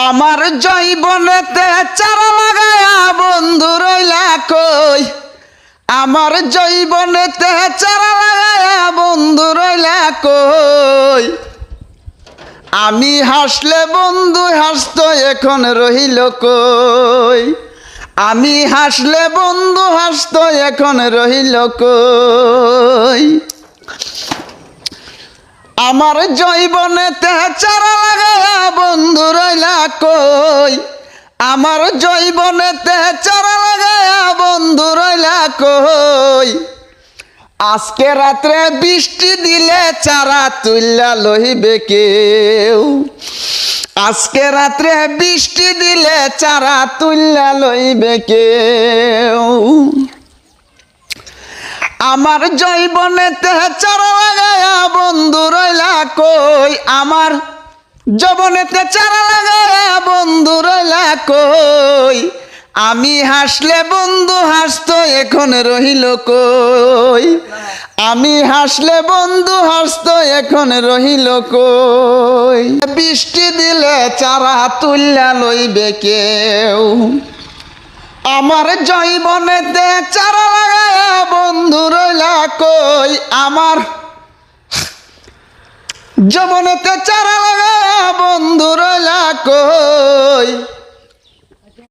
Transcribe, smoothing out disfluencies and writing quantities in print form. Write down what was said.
আমার জৈবনেতে চারা লাগায়া বন্ধু রইলা কই। আমার জৈবনেতে চারা লাগায়া বন্ধু রইলা কই। আমি হাসলে বন্ধু হাসতো এখন রহিল কই। আমি হাসলে বন্ধু হাসতো এখন রহিল কই। আমার জৈবনেতে চারা লাগায়া বন্ধু রইলা কই। আমার জৈবনেতে চারা লাগায়া বন্ধু রইলা কই। আজকে রাত্রে বৃষ্টি দিলে চারা তুইলা লইবে কেউ। আজকে রাত্রে বৃষ্টি দিলে চারা তুইলা লইবে কেউ। আমার জৈবনেতে চারা লাগায়া বন্ধু রইলা কই। আমার যৌবনেতে চারা লাগায়া বন্ধু রইলা কই। আমি হাসলে বন্ধু হাসতো এখন রহিল কই। আমি হাসলে বন্ধু হাসতো এখন রহিল কই। বৃষ্টি দিলে চারা তুইলা লইবে কেউ। আমার জৈবনেতে চারা লাগায়া বন্ধু রইলা কই। আমার যৌবনেতে চারা লাগায়া বন্ধু রইলা কই।